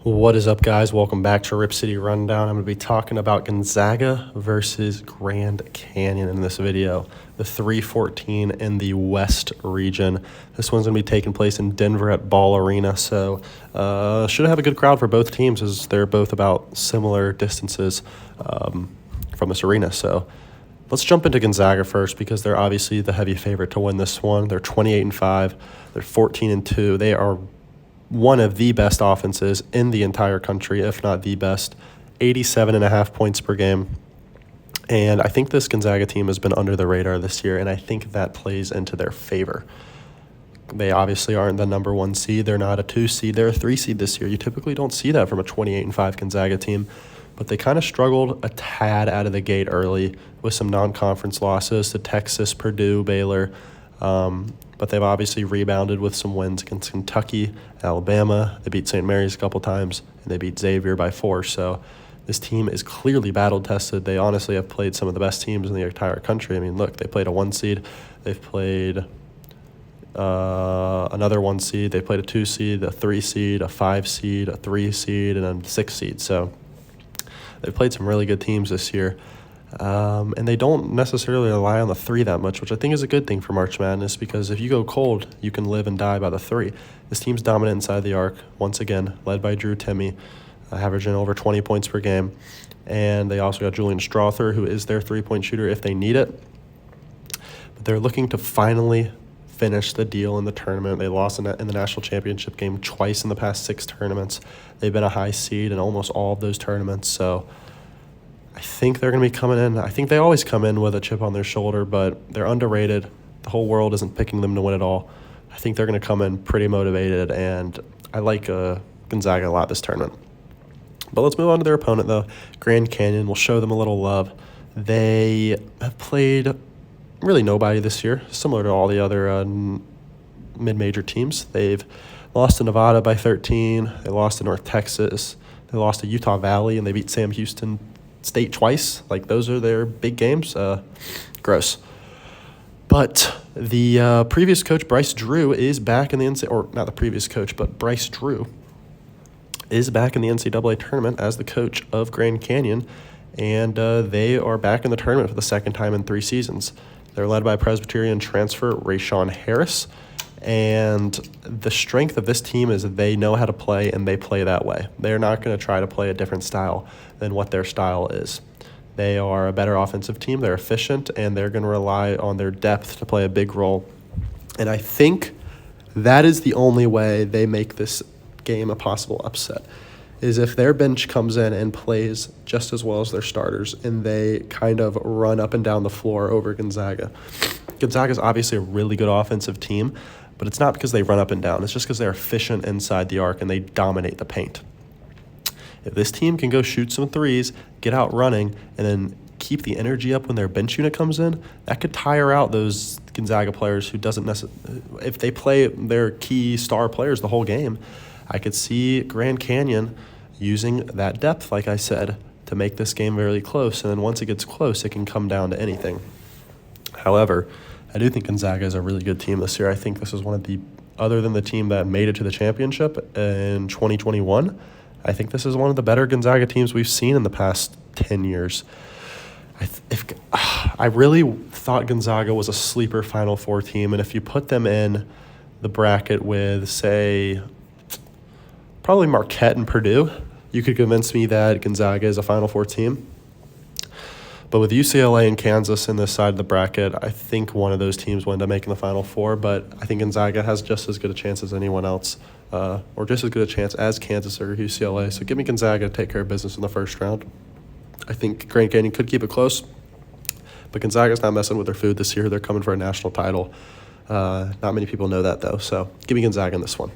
What is up, guys? Welcome back to Rip City Rundown. I'm going to be talking about Gonzaga versus Grand Canyon in this video. The 314 in the West region. This one's going to be taking place in Denver at Ball Arena, so should have a good crowd for both teams as they're both about similar distances from this arena. So let's jump into Gonzaga first because they're obviously the heavy favorite to win this one. They're 28-5. They're 14-2. They are one of the best offenses in the entire country, if not the best, 87.5 points per game. And I think this Gonzaga team has been under the radar this year, and I think that plays into their favor. They obviously aren't the number one seed. They're not a 2 seed. They're a 3 seed this year. You typically don't see that from a 28-5 Gonzaga team, but they kind of struggled a tad out of the gate early with some non-conference losses to Texas, Purdue, Baylor. But they've obviously rebounded with some wins against Kentucky, Alabama. They beat St. Mary's a couple times, and they beat Xavier by 4. So this team is clearly battle-tested. They honestly have played some of the best teams in the entire country. I mean, look, they played a 1 seed. They've played another 1 seed. They played a 2 seed, a 3 seed, a 5 seed, a 3 seed, and a 6 seed. So they've played some really good teams this year. And they don't necessarily rely on the 3 that much, which I think is a good thing for March Madness because if you go cold, you can live and die by the 3. This team's dominant inside the arc, once again, led by Drew Timme, averaging over 20 points per game. And they also got Julian Strother, who is their 3-point shooter if they need it. But they're looking to finally finish the deal in the tournament. They lost in the national championship game twice in the past 6 tournaments. They've been a high seed in almost all of those tournaments, so I think they're going to be coming in. I think they always come in with a chip on their shoulder, but they're underrated. The whole world isn't picking them to win it all. I think they're going to come in pretty motivated, and I like Gonzaga a lot this tournament. But let's move on to their opponent, though. Grand Canyon. We'll show them a little love. They have played really nobody this year, similar to all the other mid-major teams. They've lost to Nevada by 13. They lost to North Texas. They lost to Utah Valley, and they beat Sam Houston State twice. Like, those are their big games. Gross. But the previous coach, Bryce Drew, is back in the NCAA, or not the previous coach, but Bryce Drew is back in the NCAA tournament as the coach of Grand Canyon, and they are back in the tournament for the second time in 3 seasons. They're led by Presbyterian transfer Rayshawn Harris, and the strength of this team is that they know how to play, and they play that way. They're not going to try to play a different style than what their style is. They are a better offensive team. They're efficient, and they're going to rely on their depth to play a big role. And I think that is the only way they make this game a possible upset, is if their bench comes in and plays just as well as their starters, and they kind of run up and down the floor over Gonzaga. Gonzaga is obviously a really good offensive team, but it's not because they run up and down. It's just because they're efficient inside the arc and they dominate the paint. If this team can go shoot some threes, get out running, and then keep the energy up when their bench unit comes in, that could tire out those Gonzaga players who doesn't necessarily, if they play their key star players the whole game, I could see Grand Canyon using that depth, like I said, to make this game very close. And then once it gets close, it can come down to anything. However, I do think Gonzaga is a really good team this year. I think this is one of the, other than the team that made it to the championship in 2021, I think this is one of the better Gonzaga teams we've seen in the past 10 years. I really thought Gonzaga was a sleeper Final Four team, and if you put them in the bracket with, say, probably Marquette and Purdue, you could convince me that Gonzaga is a Final Four team. But with UCLA and Kansas in this side of the bracket, I think one of those teams will end up making the Final Four, but I think Gonzaga has just as good a chance as anyone else, or just as good a chance as Kansas or UCLA. So give me Gonzaga to take care of business in the first round. I think Grand Canyon could keep it close, but Gonzaga's not messing with their food this year. They're coming for a national title. Not many people know that, though, so give me Gonzaga in this one.